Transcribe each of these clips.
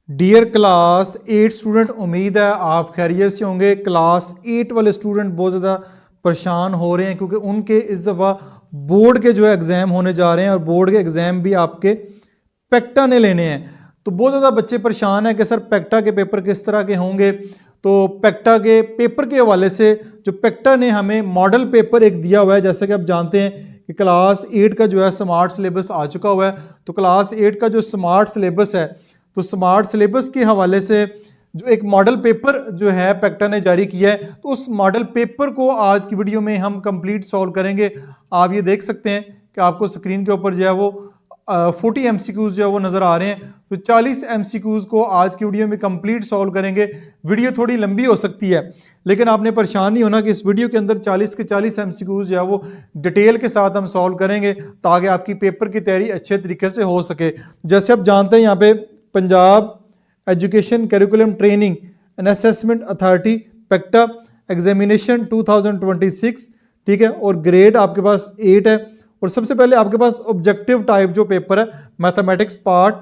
Dear class 8 student, उम्मीद है आप खैरियत से होंगे। क्लास 8 वाले स्टूडेंट बहुत ज़्यादा परेशान हो रहे हैं क्योंकि उनके इस दफ़ा बोर्ड के जो एग्ज़ाम होने जा रहे हैं और बोर्ड के एग्ज़ाम भी आपके पेक्टा ने लेने हैं। तो बहुत ज़्यादा बच्चे परेशान हैं कि सर पेक्टा के पेपर किस तरह के होंगे। तो पेक्टा के पेपर के हवाले से जो पेक्टा ने हमें मॉडल पेपर एक दिया हुआ है, जैसे कि आप जानते हैं कि क्लास 8 का जो है स्मार्ट सिलेबस आ चुका हुआ है। तो क्लास 8 का जो स्मार्ट सिलेबस है, तो स्मार्ट सिलेबस के हवाले से जो एक मॉडल पेपर जो है पेक्टा ने जारी किया है, तो उस मॉडल पेपर को आज की वीडियो में हम कंप्लीट सॉल्व करेंगे। आप ये देख सकते हैं कि आपको स्क्रीन के ऊपर जो है वो 40 MCQs जो है वो नज़र आ रहे हैं। तो 40 MCQs को आज की वीडियो में कंप्लीट सॉल्व करेंगे। वीडियो थोड़ी लंबी हो सकती है, लेकिन आपने परेशान नहीं होना कि इस वीडियो के अंदर 40 के 40 MCQs जो है वो डिटेल के साथ हम सॉल्व करेंगे ताकि आपकी पेपर की तैयारी अच्छे तरीके से हो सके। जैसे आप जानते हैं यहाँ पे Punjab education curriculum training and assessment authority PECTA examination 2026, ठीक है, और ग्रेड आपके पास 8 है। और सबसे पहले आपके पास ऑब्जेक्टिव टाइप जो पेपर है mathematics part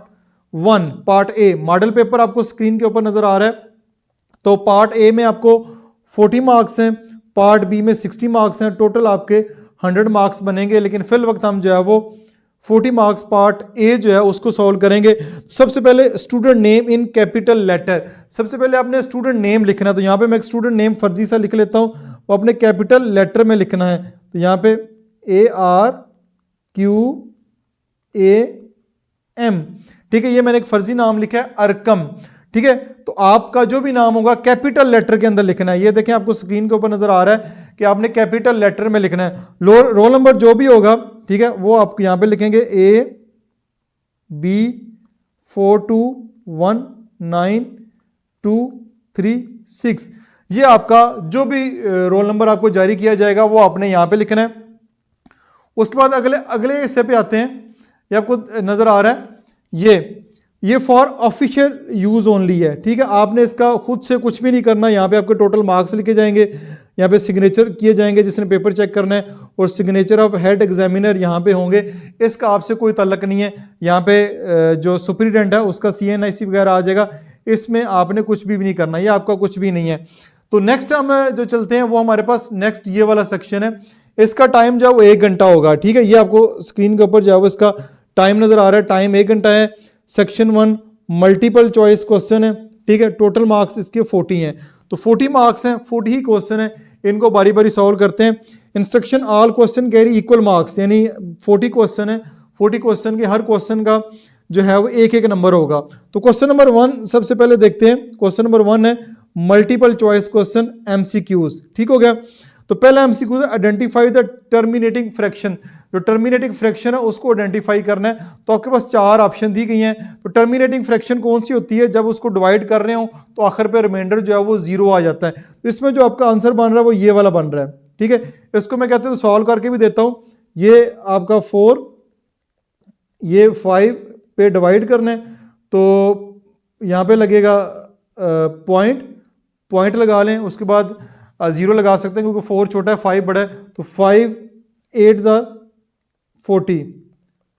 1 part A model paper आपको स्क्रीन के ऊपर नजर आ रहा है। तो पार्ट ए में आपको 40 मार्क्स हैं, पार्ट बी में 60 मार्क्स हैं, टोटल आपके 100 मार्क्स बनेंगे। लेकिन फिल वक्त हम जो है वो 40 मार्क्स पार्ट ए जो है उसको सॉल्व करेंगे। सबसे पहले student name in capital letter, सबसे पहले आपने स्टूडेंट नेम लिखना है। तो यहाँ पे मैं एक स्टूडेंट नेम फर्जी सा लिख लेता हूँ, वो अपने कैपिटल लेटर में लिखना है। तो यहाँ पे ARQAM, ठीक है, ये मैंने एक फर्जी नाम लिखा है अरकम, ठीक है। तो आपका जो भी नाम होगा कैपिटल लेटर के अंदर लिखना है। ये देखें आपको स्क्रीन के ऊपर नजर आ रहा है कि आपने कैपिटल लेटर में लिखना है। रोल नंबर जो भी होगा, ठीक है, वो आप यहां पे लिखेंगे AB421923 ये आपका जो भी रोल नंबर आपको जारी किया जाएगा वो आपने यहां पे लिखना है। उसके बाद अगले हिस्से पे आते हैं। ये आपको नजर आ रहा है, ये फॉर ऑफिशियल यूज ओनली है, ठीक है। आपने इसका खुद से कुछ भी नहीं करना। यहाँ पे आपके टोटल मार्क्स लिखे जाएंगे, यहाँ पे सिग्नेचर किए जाएंगे जिसने पेपर चेक करना है, और सिग्नेचर ऑफ हेड एग्जामिनर यहाँ पे होंगे। इसका आपसे कोई तल्लक नहीं है। यहाँ पे जो सुपरिटेंडेंट है उसका CNIC वगैरह आ जाएगा, इसमें आपने कुछ भी नहीं करना, ये आपका कुछ भी नहीं है। तो नेक्स्ट हम जो चलते हैं वो हमारे पास नेक्स्ट ये वाला सेक्शन है। इसका टाइम जो है वो 1 घंटा होगा, ठीक है। ये आपको स्क्रीन के ऊपर जो है वो इसका टाइम नजर आ रहा है, टाइम 1 घंटा है। सेक्शन 1 मल्टीपल चॉइस क्वेश्चन है, ठीक है। टोटल मार्क्स इसके 40 हैं, तो 40 मार्क्स हैं, 40 ही क्वेश्चन है, इनको बारी बारी सॉल्व करते हैं। Instruction all question carry equal marks, यानी 40 क्वेश्चन है, 40 क्वेश्चन के हर क्वेश्चन का जो है वो एक एक नंबर होगा। तो क्वेश्चन नंबर 1 सबसे पहले देखते हैं। क्वेश्चन नंबर 1 है मल्टीपल चॉइस क्वेश्चन MCQs, ठीक हो गया। तो पहला MCQ है आइडेंटिफाई द टर्मिनेटिंग फ्रैक्शन, जो टर्मिनेटिंग फ्रैक्शन है उसको आइडेंटिफाई करना है। तो आपके पास 4 ऑप्शन दी गई हैं। तो टर्मिनेटिंग फ्रैक्शन कौन सी होती है? जब उसको डिवाइड कर रहे हो तो आखिर पे रिमाइंडर जो है वो 0 आ जाता है। तो इसमें जो आपका आंसर बन रहा है वो ये वाला बन रहा है, ठीक है। इसको मैं कहते हैं सॉल्व करके भी देता हूं। ये आपका 4 ये 5 पे डिवाइड करना है, तो यहाँ पे लगेगा पॉइंट लगा लें, उसके बाद 0 लगा सकते हैं क्योंकि 4 छोटा है 5 बड़ा है। तो 5 8 40,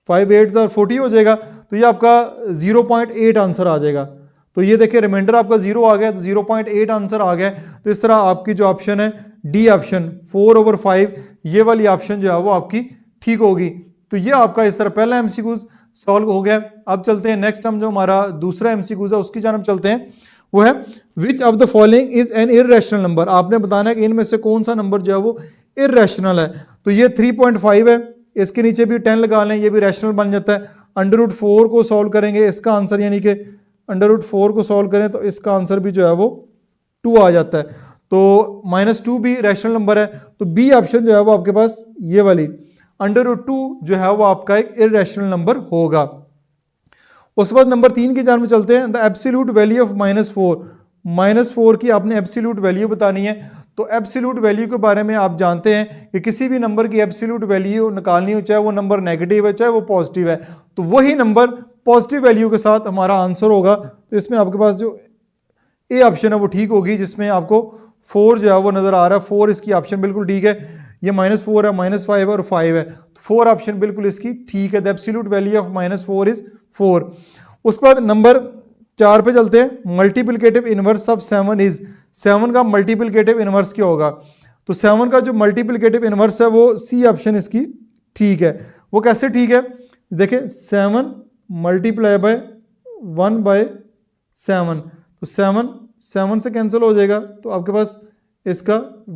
5 8 40 हो जाएगा। तो ये आपका 0.8 आंसर आ जाएगा। तो ये देखिए रिमाइंडर आपका 0 आ गया, तो 0.8 आंसर आ गया। तो इस तरह आपकी जो ऑप्शन है डी ऑप्शन 4/5, ये वाली ऑप्शन जो है वो आपकी ठीक होगी। तो ये आपका इस तरह पहला MCQ सॉल्व हो गया। अब चलते हैं नेक्स्ट, हम जो हमारा दूसरा MCQ है उसकी जानब चलते हैं। वो है which of the following is an irrational number. आपने बताना है कि इनमें से कौन सा नंबर जो है वो इररेशनल है। तो ये 3.5 है, इसके नीचे भी 10 लगा लें, ये भी रैशनल बन जाता है। √4 को सॉल्व करेंगे, इसका आंसर यानी कि √4 को सॉल्व करें तो इसका आंसर भी जो है वो 2 आ जाता है। तो -2 भी रैशनल नंबर है। तो बी ऑप्शन जो है वो आपके पास ये वाली √2 जो है वो आपका एक इररेशनल नंबर होगा। उसके बाद नंबर 3 की जान में चलते हैं। द एब्सोल्यूट वैल्यू ऑफ -4 की आपने एब्सोल्यूट वैल्यू बतानी है। तो एब्सोल्यूट वैल्यू के बारे में आप जानते हैं कि किसी भी नंबर की एब्सोल्यूट वैल्यू निकालनी हो, चाहे वो नंबर नेगेटिव है चाहे वो पॉजिटिव है, तो वही नंबर पॉजिटिव वैल्यू के साथ हमारा आंसर होगा। तो इसमें आपके पास जो ए ऑप्शन है वो ठीक होगी, जिसमें आपको 4 जो है वो नजर आ रहा है। 4 इसकी ऑप्शन बिल्कुल ठीक है। ये -4 है, -5 है और 5 है, तो 4 ऑप्शन बिल्कुल इसकी ठीक है। The absolute value of -4 is 4। उसके बाद नंबर 4 पे चलते हैं। मल्टीप्लिकेटिव इनवर्स ऑफ 7 इज, 7 का मल्टीप्लिकेटिव इनवर्स क्या होगा? तो 7 का जो मल्टीप्लिकेटिव इनवर्स है वो सी ऑप्शन इसकी ठीक है। वो कैसे ठीक है? देखिए 7 मल्टीप्लाई बाय 1/7, तो 7 से कैंसिल हो जाएगा, तो आपके पास इसका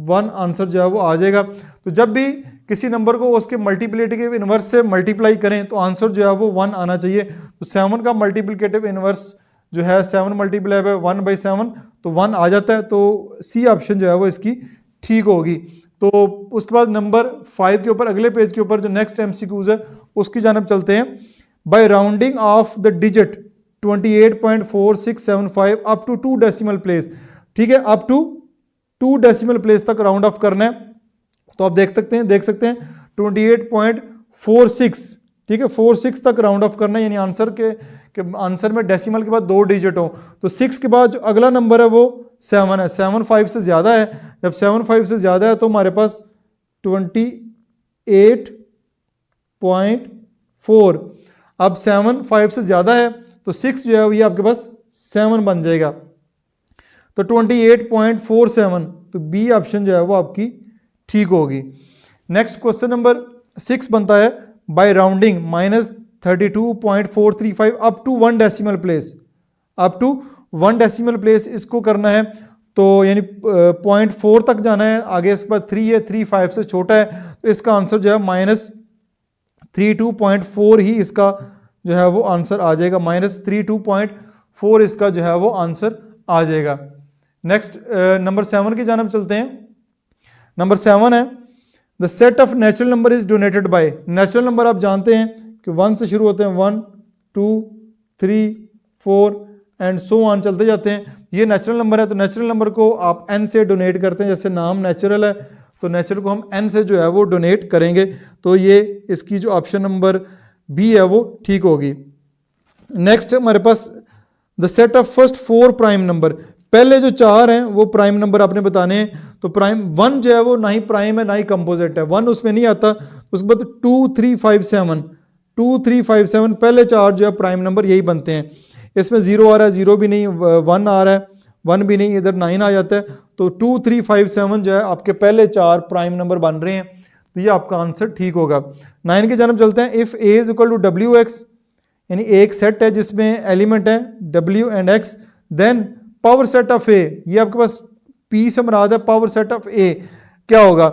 1 आंसर जो है वो आ जाएगा। तो जब भी किसी नंबर को उसके मल्टीप्लिकेटिव इनवर्स से मल्टीप्लाई करें तो आंसर जो है वो 1 आना चाहिए। तो 7 का मल्टीप्लिकेटिव इनवर्स जो है 7 मल्टीप्लाई बाय 1/7, तो 1 आ जाता है। तो सी ऑप्शन जो है वो इसकी ठीक होगी। तो उसके बाद नंबर 5 के ऊपर, अगले पेज के ऊपर जो नेक्स्ट एमसीक्यूज है उसकी जानब चलते हैं। By rounding off the digit 28.4675 up to 2 decimal place, ठीक है, अप टू 2 डेसिमल प्लेस तक राउंड ऑफ करना है। तो आप देख सकते हैं 28.46, ठीक है, 46 तक राउंड ऑफ करना है, यानी आंसर में डेसिमल के बाद 2 डिजिट हो। तो 6 के बाद जो अगला नंबर है वो 7 है। 7 5 से ज्यादा है, जब 7 5 से ज्यादा है तो हमारे पास 28.4, अब 7 5 से ज्यादा है तो 6 जो है ये आपके पास 7 बन जाएगा। तो 28.47, तो बी ऑप्शन जो है वो आपकी ठीक होगी। नेक्स्ट क्वेश्चन नंबर 6 बनता है by rounding -32.435 up to 1 decimal place, up to 1 decimal place इसको करना है। तो यानी 0.4 तक जाना है, आगे इसके बाद 3 है, 3 5 से छोटा है, तो इसका आंसर जो है -32.4 ही इसका जो है वो आंसर आ जाएगा। -32.4 इसका जो है वो आंसर आ जाएगा। नेक्स्ट नंबर 7 की जानब चलते हैं। नंबर 7 है the set of natural number is donated bye, natural number आप जानते हैं कि 1 से शुरू होते हैं, 1 2 3 4 एंड सो ऑन चलते जाते हैं। ये नेचुरल नंबर है, तो नेचुरल नंबर को आप n से डोनेट करते हैं, जैसे नाम नेचुरल है तो नेचुरल को हम n से जो है वो डोनेट करेंगे। तो ये इसकी जो ऑप्शन नंबर बी है वो ठीक होगी। नेक्स्ट हमारे पास the set of first 4 prime number, पहले जो 4 हैं वो प्राइम नंबर आपने बताने हैं। तो प्राइम 1 जो है वो ना ही प्राइम है ना ही कंपोजिट है, 1 उसमें नहीं आता। उसके बाद 2 3 5 7, 2 3 5 7 पहले 4 जो है प्राइम नंबर यही बनते हैं। इसमें 0 आ रहा है, 0 भी नहीं, 1 आ रहा है, 1 भी नहीं, इधर 9 आ जाता है। तो 2 3 5 7 जो है आपके पहले 4 प्राइम नंबर बन रहे हैं, तो ये आपका आंसर ठीक होगा। 9 की जानब चलते हैं। If A is equal to W X, यानी एक सेट है जिसमें एलिमेंट है w and x, then power set of A, ये आपके पास p से मुराद है पावर सेट ऑफ a, क्या होगा?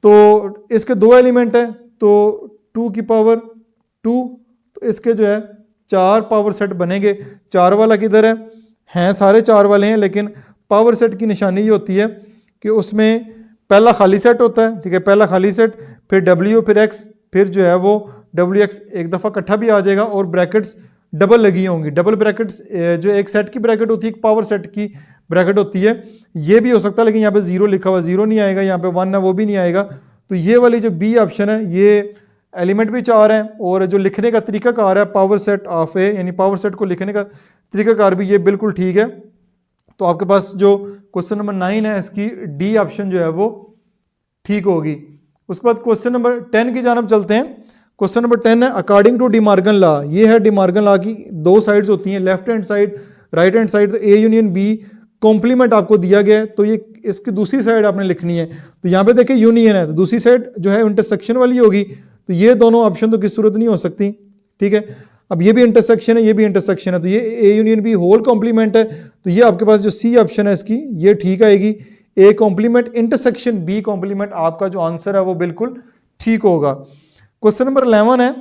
तो इसके 2 एलिमेंट है, तो 2 की पावर 2, तो इसके जो है 4 पावर सेट बनेंगे। 4 वाला किधर है? हैं सारे 4 वाले हैं, लेकिन पावर सेट की निशानी ये होती है कि उसमें पहला खाली सेट होता है, ठीक है, पहला खाली सेट, फिर w फिर x, फिर जो है वो wx एक दफ़ा इकट्ठा भी आ जाएगा और ब्रैकेट्स डबल लगी होंगी। डबल ब्रैकेट्स जो एक सेट की ब्रैकेट होती है, एक पावर सेट की ब्रैकेट होती है, ये भी हो सकता है, लेकिन यहाँ पे 0 लिखा हुआ, 0 नहीं आएगा, यहाँ पे 1 है वो भी नहीं आएगा। तो ये वाली जो बी ऑप्शन है, ये एलिमेंट भी 4 हैं और जो लिखने का तरीकाकार है पावर सेट ऑफ ए, यानी पावर सेट को लिखने का तरीकाकार भी ये बिल्कुल ठीक है। तो आपके पास जो क्वेश्चन नंबर 9 है इसकी डी ऑप्शन जो है वो ठीक होगी। उसके बाद क्वेश्चन नंबर 10 की जानब चलते हैं। क्वेश्चन नंबर 10 है अकॉर्डिंग टू डिमार्गन लॉ, ये है डिमार्गन लॉ की 2 साइड्स होती हैं, left hand side right hand side. तो ए यूनियन बी कॉम्प्लीमेंट आपको दिया गया है, तो ये इसकी दूसरी साइड आपने लिखनी है। तो यहाँ पे देखिए यूनियन है, तो दूसरी साइड जो है इंटरसेक्शन वाली होगी। तो ये दोनों ऑप्शन तो किस सूरत नहीं हो सकती, ठीक है। अब ये भी इंटरसेक्शन है, ये भी इंटरसेक्शन है, तो ये A union B whole complement है। तो ये आपके पास जो सी ऑप्शन है इसकी ये ठीक आएगी। A complement intersection B complement, आपका जो आंसर है वो बिल्कुल ठीक होगा। क्वेश्चन नंबर 11 है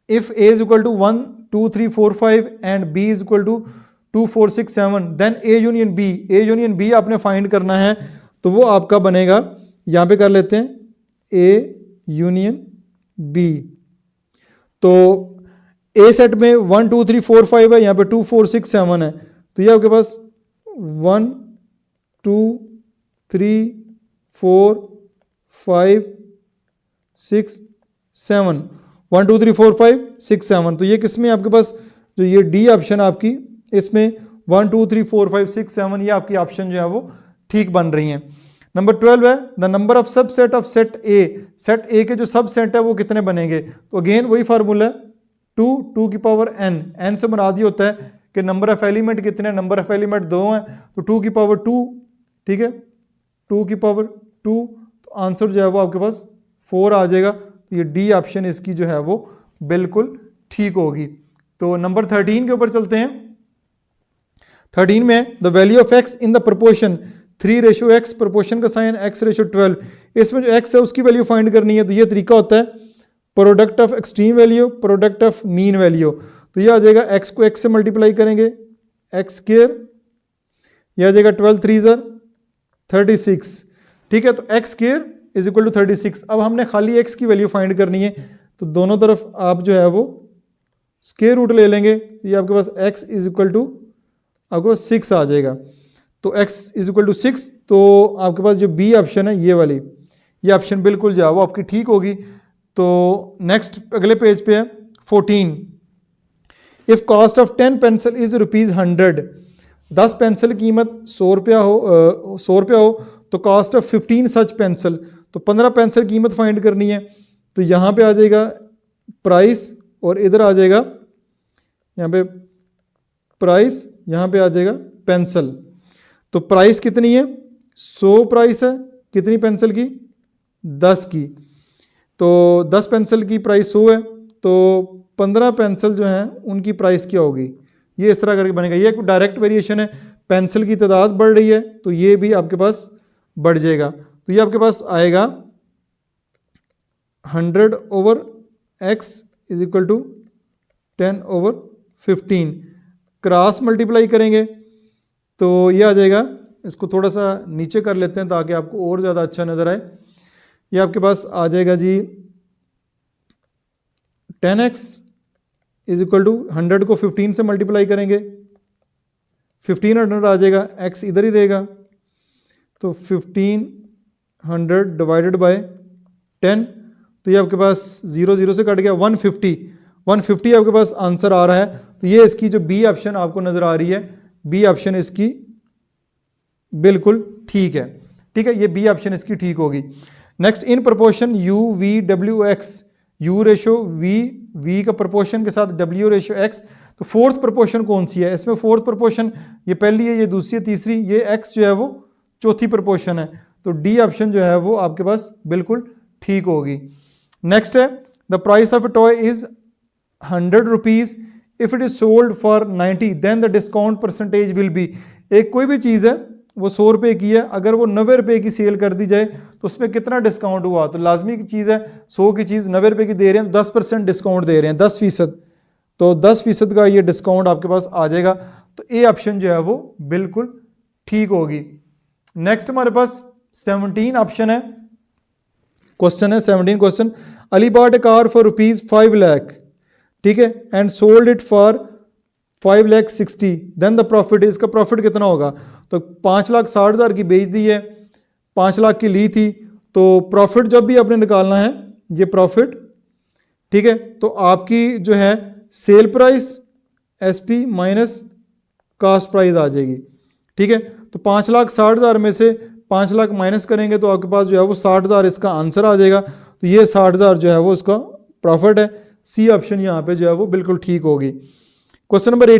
if A is equal to 1 2 3 4 5 and B is equal to 2 4 6 7 then A union B, A union B आपने फाइंड करना है। तो वो आपका बनेगा, यहाँ पे कर लेते हैं ए यूनियन बी। तो ए सेट में 1 2 3 4 5 है, यहाँ पे 2 4 6 7 है। तो ये आपके पास 1 2 3 4 5 6 7, 1 2 3 4 5 6 7। तो ये किस में आपके पास जो ये डी ऑप्शन आपकी, इसमें 1 2 3 4 5 6 7 ये आपकी ऑप्शन जो है वो ठीक बन रही हैं। नंबर 12 है the number of subset of set A, set ए के जो सबसेट है वो कितने बनेंगे? तो अगेन वही फार्मूला है 2 2 की पावर n, n से मुराद ये होता है कि नंबर ऑफ एलिमेंट कितने हैं, नंबर ऑफ एलिमेंट 2 हैं, तो 2 की पावर 2, ठीक है, 2 की पावर 2, तो आंसर जो है वो आपके पास 4 आ जाएगा। तो ये डी ऑप्शन इसकी जो है वो बिल्कुल ठीक होगी। तो नंबर 13 के ऊपर चलते हैं। 13 में the value of x in the proportion 3:x, proportion का साइन x/12, इसमें जो x है उसकी वैल्यू फाइंड करनी है। तो ये तरीका होता है product of extreme value, product of mean value. तो ये आ जाएगा x को x से मल्टीप्लाई करेंगे x², यह आ जाएगा 12 3 36, ठीक है। तो x² = 36। अब हमने खाली x की वैल्यू फाइंड करनी है, तो दोनों तरफ आप जो है वो स्क्वायर रूट ले लेंगे। ये आपके पास x = आपको 6 आ जाएगा। तो x = 6, तो आपके पास जो बी ऑप्शन है ये वाली, ये ऑप्शन बिल्कुल जो है वो आपकी ठीक होगी। तो नेक्स्ट अगले पेज पे है 14। If cost of 10 pencil is ₹100, 10 pencil की कीमत 100 रुपया हो, तो कॉस्ट ऑफ 15 सच पेंसिल, तो 15 पेंसिल कीमत फाइंड करनी है। तो यहाँ पे आ जाएगा प्राइस और इधर आ जाएगा यहाँ पे प्राइस, यहाँ पे आ जाएगा पेंसिल। तो प्राइस कितनी है, 100 प्राइस है, कितनी पेंसिल की, 10 की। तो 10 पेंसिल की प्राइस 100 है, तो 15 पेंसिल जो हैं उनकी प्राइस क्या होगी, ये इस तरह करके बनेगा। ये एक डायरेक्ट वेरिएशन है, पेंसिल की तादाद बढ़ रही है तो ये भी आपके पास बढ़ जाएगा। तो ये आपके पास आएगा 100/x = 10/15, क्रॉस मल्टीप्लाई करेंगे तो ये आ जाएगा। इसको थोड़ा सा नीचे कर लेते हैं ताकि आपको और ज़्यादा अच्छा नज़र आए। ये आपके पास आ जाएगा जी 10x = 100 को 15 से मल्टीप्लाई करेंगे, 1500 आ जाएगा, x इधर ही रहेगा। तो 1500 डिवाइडेड बाय 10, तो ये आपके पास 0 0 से कट गया, 150 आपके पास आंसर आ रहा है। तो ये इसकी जो बी ऑप्शन आपको नज़र आ रही है, बी ऑप्शन इसकी बिल्कुल ठीक है, ठीक है, ये बी ऑप्शन इसकी ठीक होगी। Next, in proportion u/v/w(x), u/v का प्रोपोर्शन के साथ w/x, तो फोर्थ प्रोपोर्शन कौन सी है, इसमें फोर्थ प्रोपोर्शन ये पहली है, ये दूसरी है, तीसरी, ये x जो है वो चौथी प्रोपोर्शन है। तो डी ऑप्शन जो है वो आपके पास बिल्कुल ठीक होगी। नेक्स्ट है the price of a toy is ₹100, if it is sold for 90 then the discount percentage will be. एक कोई भी चीज़ है वो 100 रुपये की है, अगर वो 90 रुपये की सेल कर दी जाए तो उसमें कितना डिस्काउंट हुआ। तो लाजमी की चीज़ है, 100 की चीज़ 90 रुपये की दे रहे हैं तो 10% डिस्काउंट दे रहे हैं, 10%, तो 10% का ये डिस्काउंट आपके पास आ जाएगा। तो ए ऑप्शन जो है वो बिल्कुल ठीक होगी। नेक्स्ट हमारे पास 17 ऑप्शन है, क्वेश्चन है 17 question. Ali bought a car for ₹5 lakh, ठीक है, and sold it for 5,60,000, then the profit, इसका प्रॉफिट कितना होगा। तो 5,60,000 की बेच दी है, 5 लाख की ली थी, तो प्रॉफिट जब भी आपने निकालना है ये प्रॉफिट, ठीक है, तो आपकी जो है sale price SP minus cost price आ जाएगी, ठीक है। तो 5,60,000 में से 5 लाख माइनस करेंगे तो आपके पास जो है वो 60,000 इसका आंसर आ जाएगा। तो ये 60,000 जो है वो इसका प्रॉफिट है। सी ऑप्शन यहाँ पे जो है वो बिल्कुल ठीक होगी। क्वेश्चन नंबर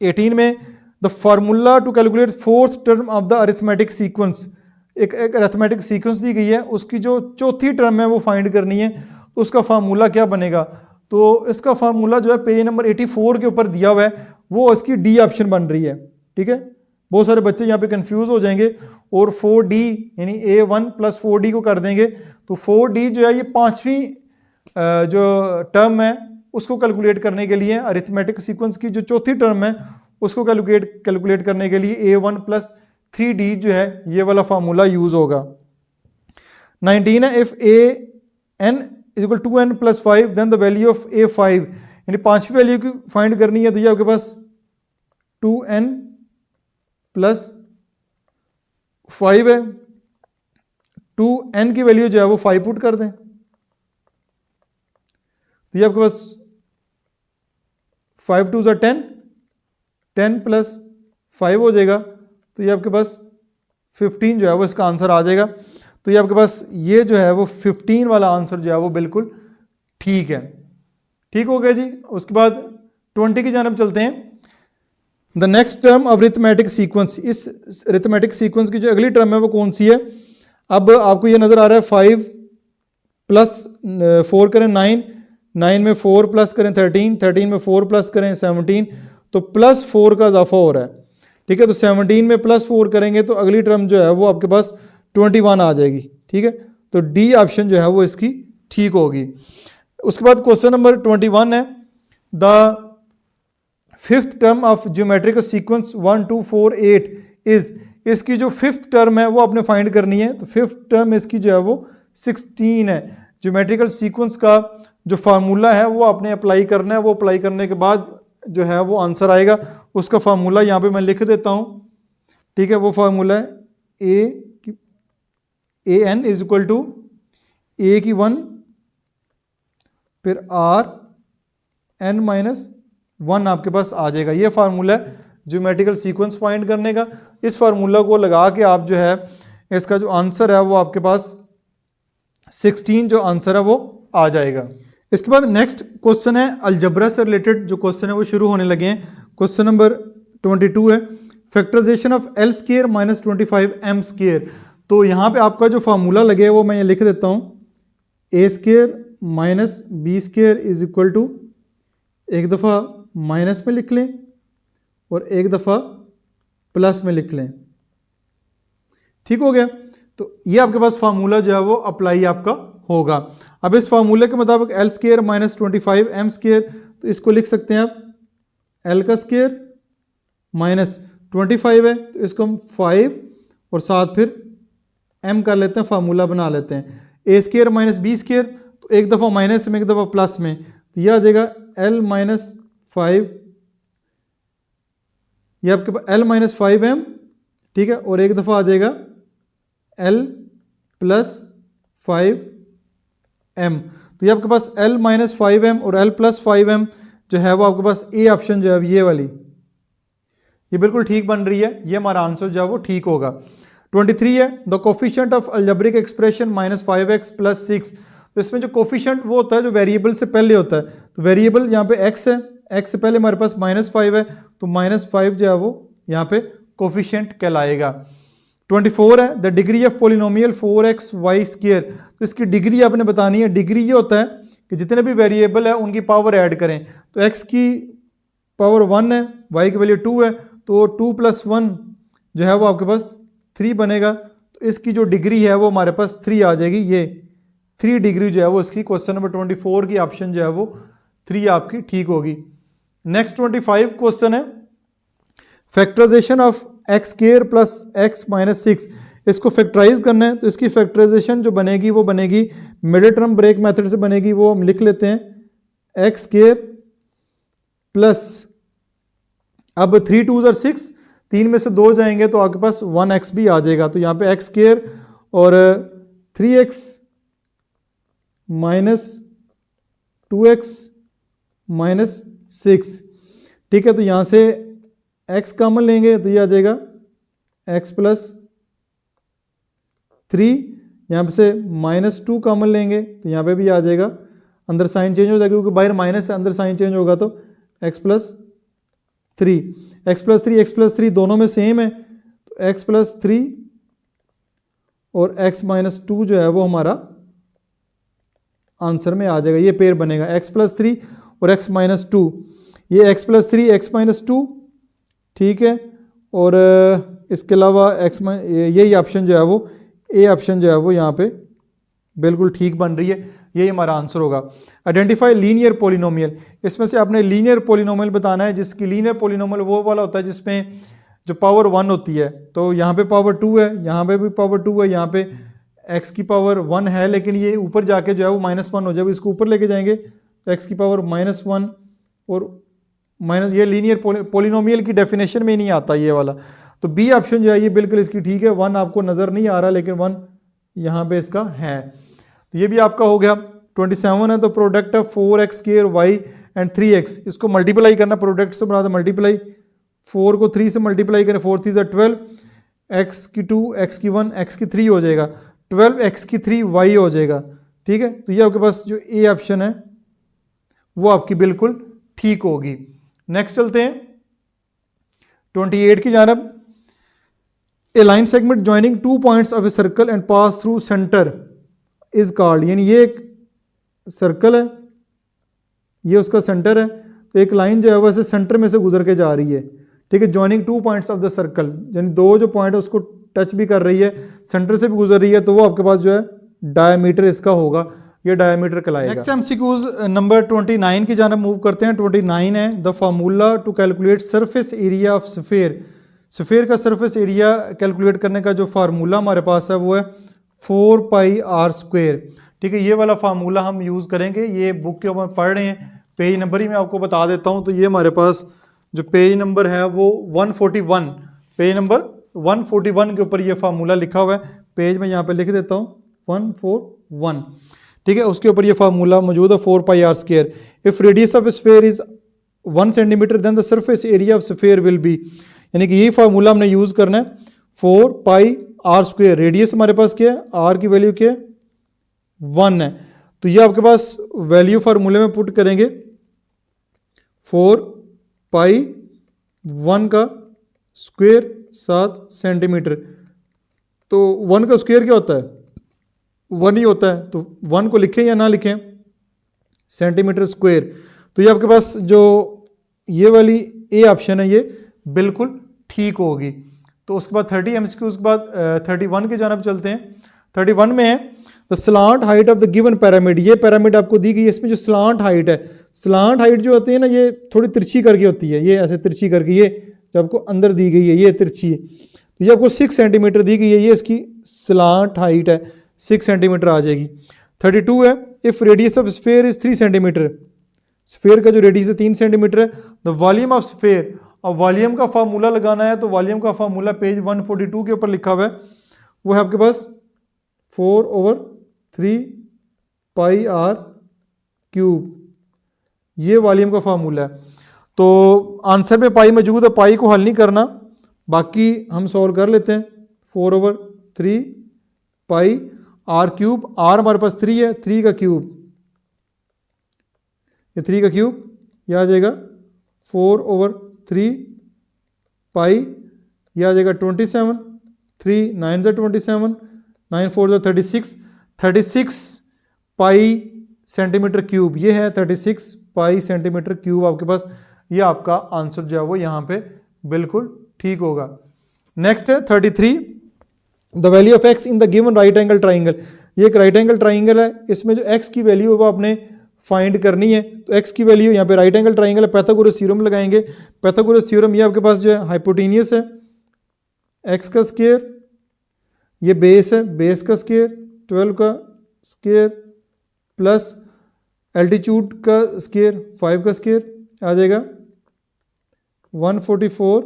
18 में the formula to calculate fourth term of the arithmetic sequence, एक अरिथमेटिक सीक्वेंस दी गई है, उसकी जो चौथी टर्म है वो फाइंड करनी है, उसका फार्मूला क्या बनेगा। तो इसका फार्मूला जो है पेज नंबर 84 के ऊपर दिया हुआ है, वो इसकी डी ऑप्शन बन रही है, ठीक है। बहुत सारे बच्चे यहाँ पे कंफ्यूज हो जाएंगे और 4D यानी A1 + 4D को कर देंगे। तो 4D जो है ये पांचवी जो टर्म है उसको कैलकुलेट करने के लिए, अरिथमेटिक सीक्वेंस की जो चौथी टर्म है उसको कैलकुलेट करने के लिए A1 + 3D जो है ये वाला फार्मूला यूज होगा। 19 है इफ AN = 2n + 5 then the value of A5, यानी पांचवी वैल्यू की फाइंड करनी है। तो ये आपके पास 2n + 5 है, 2n की वैल्यू जो है वो 5 पुट कर दें, तो ये आपके पास 5 2 = 10, 10 + 5 हो जाएगा। तो ये आपके पास 15 जो है वो इसका आंसर आ जाएगा। तो ये आपके पास ये जो है वो 15 वाला आंसर जो है वो बिल्कुल ठीक है, ठीक हो गया जी। उसके बाद 20 की जानब चलते हैं। The next term of arithmetic sequence, इस अरिथमेटिक सीक्वेंस की जो अगली टर्म है वो कौन सी है? अब आपको ये नज़र आ रहा है 5 + 4 करें 9, 9 में 4 प्लस करें 13, 13 में 4 प्लस करें 17, तो +4 का इजाफा हो रहा है। ठीक है, तो 17 में +4 करेंगे तो अगली टर्म जो है वो आपके पास 21 आ जाएगी। ठीक है, तो डी ऑप्शन जो है वो इसकी ठीक होगी। उसके बाद क्वेश्चन नंबर 21 है, the fifth term of geometrical sequence 1 2 4 8 is, इसकी जो फिफ्थ टर्म है वो आपने फाइंड करनी है। तो फिफ्थ टर्म इसकी जो है वो 16 है। ज्योमेट्रिकल सीक्वेंस का जो फार्मूला है वो आपने अप्लाई करना है, वो अप्लाई करने के बाद जो है वो आंसर आएगा। उसका फार्मूला यहाँ पे मैं लिख देता हूँ। ठीक है, वो फार्मूला है A N is equal to ए की 1 फिर आर एन माइनस 1 आपके पास आ जाएगा। ये फार्मूला है ज्योमेट्रिकल सीक्वेंस फाइंड करने का। इस फार्मूला को लगा के आप जो है इसका जो आंसर है वो आपके पास 16 जो आंसर है वो आ जाएगा। इसके बाद नेक्स्ट क्वेश्चन है अलजबरा से रिलेटेड जो क्वेश्चन है वो शुरू होने लगे हैं। क्वेश्चन नंबर 22 है factorisation of L square minus 25 M square. तो यहाँ पे आपका जो फार्मूला लगे वो मैं ये लिख देता हूँ, A square minus B square is equal to, एक दफ़ा माइनस में लिख लें और एक दफ़ा प्लस में लिख लें। ठीक हो गया, तो ये आपके पास फार्मूला जो है वो अप्लाई आपका होगा। अब इस फार्मूले के मुताबिक L square minus 25 M square, तो इसको लिख सकते हैं आप L का स्क्वायर माइनस 25 है तो इसको हम 5 और साथ फिर M कर लेते हैं, फार्मूला बना लेते हैं। ए स्क्वायर माइनस बी स्क्वायर, तो एक दफ़ा माइनस में एक दफ़ा प्लस में, तो यह आ जाएगा L माइनस 5, ये आपके पास L माइनस 5M। ठीक है, और एक दफ़ा आ जाएगा L प्लस 5M। तो ये आपके पास L माइनस 5M और L प्लस 5M जो है वो आपके पास ए ऑप्शन जो है ये वाली, ये बिल्कुल ठीक बन रही है। ये हमारा आंसर जो है वो ठीक होगा। 23 है the coefficient of algebraic expression minus 5x plus 6। तो इसमें जो कोफिशिएंट वो होता है जो वेरिएबल से पहले होता है। तो वेरिएबल यहाँ पे x है, x से पहले हमारे पास -5 है, तो -5 जो है वो यहाँ पे कोफिशिएंट कहलाएगा। 24 है the degree of polynomial 4xy square. तो इसकी डिग्री आपने बतानी है। डिग्री ये होता है कि जितने भी वेरिएबल है उनकी पावर ऐड करें। तो x की पावर 1 है, y की वैल्यू 2 है, तो 2 + 1 जो है वो आपके पास 3 बनेगा। तो इसकी जो डिग्री है वो हमारे पास 3 आ जाएगी। ये 3 डिग्री जो है वो इसकी क्वेश्चन नंबर 24 की ऑप्शन जो है वो 3 आपकी ठीक होगी। नेक्स्ट 25 क्वेश्चन है factorisation of X square plus X minus 6। इसको फैक्टराइज करना है, तो इसकी फैक्टराइजेशन जो बनेगी वो बनेगी मिडिल टर्म ब्रेक मेथड से बनेगी। वो हम लिख लेते हैं एक्स स्क्वायर प्लस, अब 3 2 और 6, 3 में से 2 जाएंगे तो आपके पास 1x भी आ जाएगा। तो यहाँ पे एक्स स्क्वायर और 3x माइनस 2x माइनस 6। ठीक है, तो यहाँ से x कॉमन लेंगे तो ये आ जाएगा x प्लस 3, यहाँ पे से -2 कॉमन लेंगे तो यहाँ पे भी आ जाएगा, अंदर साइन चेंज हो जाएगा क्योंकि बाहर माइनस है, अंदर साइन चेंज होगा तो x प्लस 3, x प्लस 3 दोनों में सेम है, तो x प्लस 3 और x माइनस 2 जो है वो हमारा आंसर में आ जाएगा। ये पेयर बनेगा x प्लस 3 और x माइनस 2, ये x प्लस 3 x माइनस 2। ठीक है, और इसके अलावा यही ऑप्शन जो है वो ए ऑप्शन जो है वो यहाँ पे बिल्कुल ठीक बन रही है। यही हमारा आंसर होगा। आइडेंटिफाई लीनियर पोलिनोमियल, इसमें से आपने लीनियर पोलिनोमियल बताना है जिसकी लीनियर पोलिनोमियल वो वाला होता है जिसमें जो पावर 1 होती है। तो यहाँ पे पावर 2 है, यहाँ पे भी पावर 2 है, यहाँ पे x की पावर 1 है, लेकिन ये ऊपर जाके जो है वो -1 हो जाए, इसको ऊपर लेके जाएंगे तो x की पावर -1 और माइनस, ये लीनियर पोलिनोमियल की डेफिनेशन में ही नहीं आता ये वाला। तो बी ऑप्शन जो है ये बिल्कुल इसकी ठीक है। 1 आपको नज़र नहीं आ रहा लेकिन 1 यहाँ पे इसका है, तो ये भी आपका हो गया। 27 है तो product of 4x square y and 3x, इसको मल्टीप्लाई करना, प्रोडक्ट से बना मल्टीप्लाई, 4 को 3 से मल्टीप्लाई करें, 4 3 12, x की 2 x की 1 x की 3 हो जाएगा, 12 x की 3 y हो जाएगा। ठीक है, तो ये आपके पास जो ए ऑप्शन है वो आपकी बिल्कुल ठीक होगी। नेक्स्ट चलते हैं 28 की जानब। A line segment joining 2 points of a circle and pass through centre is called, यानी ये एक सर्कल है, ये उसका सेंटर है, तो एक लाइन जो है वैसे सेंटर में से गुजर के जा रही है, ठीक है। Joining 2 points of the circle, यानी दो जो पॉइंट है उसको टच भी कर रही है, सेंटर से भी गुजर रही है, तो वो आपके पास जो है डायमीटर इसका होगा, ये डायमीटर कहलाएगा। नेक्स्ट एमसीक्यूज नंबर 29 की जानब मूव करते हैं। 29 है the formula to calculate surface area of sphere. Sphere का सरफेस एरिया कैलकुलेट करने का जो फार्मूला हमारे पास है वो है 4πr², ठीक है। ये वाला फार्मूला हम यूज़ करेंगे, ये बुक के ऊपर पढ़ रहे हैं, पेज नंबर ही मैं आपको बता देता हूँ। तो ये हमारे पास जो पेज नंबर है वो 141, पेज नंबर 141 के ऊपर ये फार्मूला लिखा हुआ है, पेज में यहाँ पे लिख देता हूँ 141, ठीक है। उसके ऊपर ये फार्मूला मौजूद है 4πr²। If radius of sphere is 1 centimetre then the surface area of sphere will be, यानी कि यही फार्मूला हमने यूज़ करना है। 4πr², रेडियस हमारे पास क्या है, आर की वैल्यू क्या है 1 है, तो ये आपके पास वैल्यू फार्मूले में पुट करेंगे 4π1 का स्क्वायर 7 सेंटीमीटर, तो 1 का स्क्वायर क्या होता है 1 ही होता है, तो 1 को लिखें या ना लिखें, सेंटीमीटर स्क्वायर। तो ये आपके पास जो ये वाली ए ऑप्शन है ये बिल्कुल ठीक होगी। तो उसके बाद 30 एमसीक्यू के बाद 31 की जानब चलते हैं। 31 में है the slant height of the given pyramid, ये पैरामिड आपको दी गई है, इसमें जो स्लांट हाइट है, स्लांट हाइट जो होती है ना ये थोड़ी तिरछी करके होती है, ये ऐसे तिरछी करके, ये जो आपको अंदर दी गई है ये तिरछी है, तो ये आपको 6 सेंटीमीटर दी गई है, ये इसकी स्लांट हाइट है, 6 सेंटीमीटर आ जाएगी। 32 है if radius of sphere is 3 centimetre, sphere का जो रेडियस है 3 सेंटीमीटर है। द वॉल्यूम ऑफ स्फीयर, अब वॉल्यूम का फार्मूला लगाना है, तो वॉल्यूम का फार्मूला पेज 142 के ऊपर लिखा हुआ है, वो है आपके पास 4/3πr³, ये वॉल्यूम का फार्मूला है। तो आंसर में पाई मौजूद है, पाई को हल नहीं करना, बाकी हम सॉल्व कर लेते हैं। 4/3πr³, आर हमारे पास 3 है, 3 का क्यूब, ये 3 का क्यूब, यह आ जाएगा 4/3π, यह आ जाएगा 27, 3 9 27, 9 4 36, 36 पाई सेंटीमीटर क्यूब, ये है 36 पाई सेंटीमीटर क्यूब आपके पास, ये आपका आंसर जो है वो यहाँ पे बिल्कुल ठीक होगा। नेक्स्ट है 33 the value of x in the given right angle triangle, ये एक राइट एंगल ट्राइंगल है, इसमें जो एक्स की वैल्यू है वो आपने फाइंड करनी है। तो एक्स की वैल्यू यहाँ पे राइट एंगल ट्राइंगल है, पैथागोरस थ्योरम लगाएंगे। पैथागोरस थ्योरम ये आपके पास जो है हाइपोटेनियस है, एक्स का स्क्वायर, ये बेस है, बेस का स्क्वायर 12 का स्क्वायर प्लस एल्टीट्यूड का स्क्वायर 5 का स्क्वायर आ जाएगा 144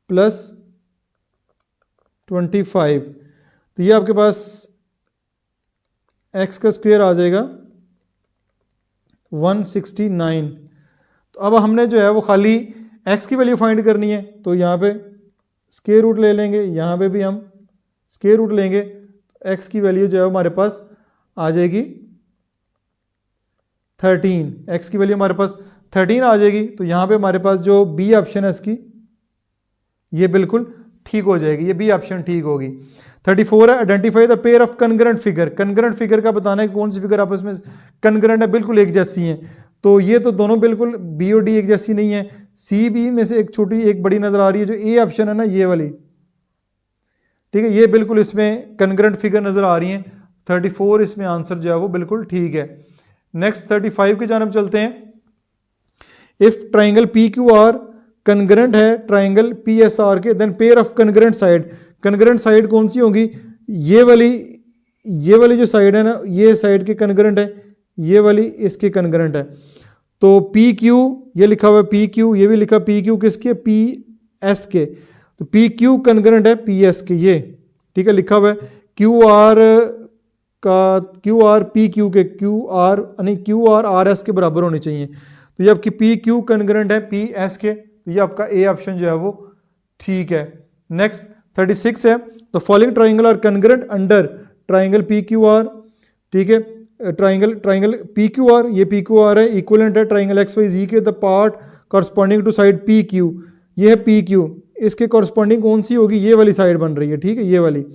प्लस 25, तो ये आपके पास एक्स का स्क्वायर आ जाएगा 169। तो अब हमने जो है वो खाली एक्स की वैल्यू फाइंड करनी है, तो यहाँ पे स्क्वायर रूट ले लेंगे, यहाँ पे भी हम स्क्वायर रूट लेंगे, एक्स की वैल्यू जो है हमारे पास आ जाएगी 13, एक्स की वैल्यू हमारे पास 13 आ जाएगी। तो यहाँ पे हमारे पास जो बी ऑप्शन है इसकी ये बिल्कुल ठीक हो जाएगी, ये बी ऑप्शन ठीक होगी। 34 है identify the pair of congruent figure, congruent figure का बताना है कि कौन सी फिगर आपस में कनग्रेंट है, बिल्कुल एक जैसी हैं। तो ये तो दोनों बिल्कुल बी और डी एक जैसी नहीं है, सी बी में से एक छोटी एक बड़ी नजर आ रही है, जो ए ऑप्शन है ना ये वाली, ठीक है, ये बिल्कुल इसमें कनग्रेंट फिगर नजर आ रही हैं। 34 इसमें आंसर जो है वो बिल्कुल ठीक है। नेक्स्ट 35 की जानब चलते हैं। If triangle P Q R congruent है ट्राइंगल पी एस आर के, then pair of congruent side, congruent side कौन सी होगी, ये वाली जो साइड है ना, ये साइड के कनग्रेंट है, ये वाली इसके कनग्रेंट है। तो पी क्यू ये लिखा हुआ है पी क्यू, ये भी लिखा पी क्यू किसके, पी एस के, तो पी क्यू कनग्रेंट है पी एस के, ये ठीक है लिखा हुआ है। क्यू आर का क्यू आर पी क्यू के, क्यू आर यानी क्यू आर आर एस के बराबर होनी चाहिए, तो ये आपकी पी क्यू कनग्रेंट है पी एस के, तो ये आपका ए ऑप्शन जो है वो ठीक है। नेक्स्ट 36 है तो following triangle are congruent under triangle P Q R, ठीक है, ट्राइंगल पी क्यू आर, ये पी क्यू आर है, इक्वलेंट है ट्राइंगल एक्स वाई जी के, the part corresponding to side P Q, ये है पी क्यू, इसके कॉरस्पॉन्डिंग कौन सी होगी, ये वाली साइड बन रही है, ठीक है, ये वाली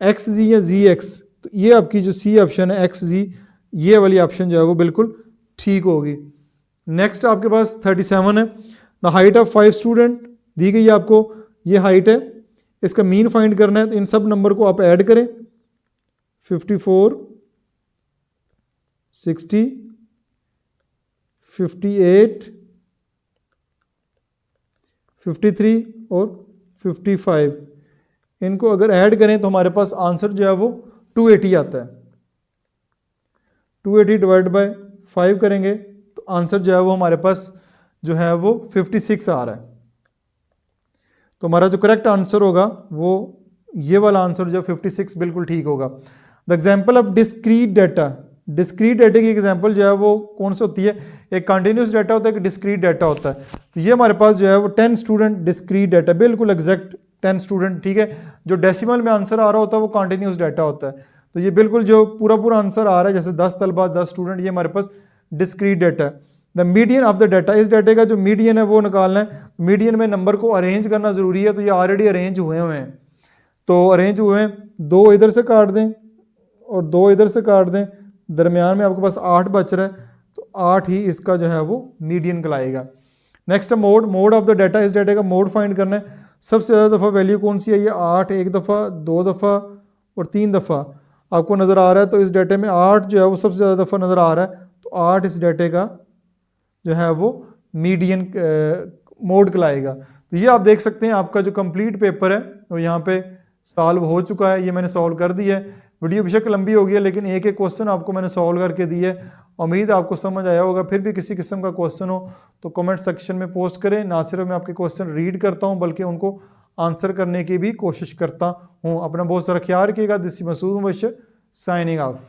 एक्स जी या जी एक्स, तो ये आपकी जो सी ऑप्शन है एक्स जी, ये वाली ऑप्शन जो है वो बिल्कुल ठीक होगी। नेक्स्ट आपके पास 37 है, द हाइट ऑफ 5 स्टूडेंट दी गई है आपको, ये हाइट है, इसका मीन फाइंड करना है, तो इन सब नंबर को आप ऐड करें, 54, 60, 58, 53 और 55, इनको अगर ऐड करें तो हमारे पास आंसर जो है वो 280 आता है। 280 डिवाइड बाय 5 करेंगे तो आंसर जो है वो हमारे पास जो है वो 56 आ रहा है। तो हमारा जो करेक्ट आंसर होगा वो ये वाला आंसर जो 56 बिल्कुल ठीक होगा। The example of discrete data, discrete data की एग्जाम्पल जो है वो कौन सी होती है, एक कंटिन्यूस डाटा होता है, एक डिस्क्रीट डाटा होता है। तो ये हमारे पास जो है वो 10 स्टूडेंट डिस्क्रीट डाटा, बिल्कुल एग्जैक्ट 10 स्टूडेंट, ठीक है। जो डेसिमल में आंसर आ रहा होता है वो कंटिन्यूस डाटा होता है। तो ये बिल्कुल जो पूरा आंसर आ रहा है, जैसे 10 तलबा 10 स्टूडेंट, ये हमारे पास डिस्क्रीट डाटा है। The median of the data, इस डाटे का जो मीडियन है वो निकालना है। मीडियन में नंबर को अरेंज करना ज़रूरी है, तो ये ऑलरेडी अरेंज हुए हैं, तो अरेंज हुए हैं, 2 इधर से काट दें और 2 इधर से काट दें, दरमियान में आपके पास 8 बच रहा है, तो 8 ही इसका जो है वो मीडियन कहलाएगा। नेक्स्ट है mode, mode of the data, इस डाटे का मोड फाइंड करना है। सबसे ज़्यादा दफ़ा वैल्यू कौन सी है, ये 8 एक दफ़ा, 2 दफ़ा और 3 दफ़ा आपको नज़र आ रहा है। तो इस डाटे में 8 जो है वो सबसे ज़्यादा दफ़ा नज़र आ रहा है, तो 8 इस डाटे का जो है वो मीडियन मोड कहलाएगा। तो ये आप देख सकते हैं आपका जो कंप्लीट पेपर है वो यहाँ पे सॉल्व हो चुका है, ये मैंने सॉल्व कर दिया है। वीडियो बेशक लंबी हो गई है, लेकिन एक एक क्वेश्चन आपको मैंने सॉल्व करके दिया है। उम्मीद आपको समझ आया होगा। फिर भी किसी किस्म का क्वेश्चन हो तो कमेंट सेक्शन में पोस्ट करें। ना सिर्फ मैं आपके क्वेश्चन रीड करता हूँ बल्कि उनको आंसर करने की भी कोशिश करता हूँ। अपना बहुत सारा ख्याल रखिएगा। This is Masood Mubashar signing of.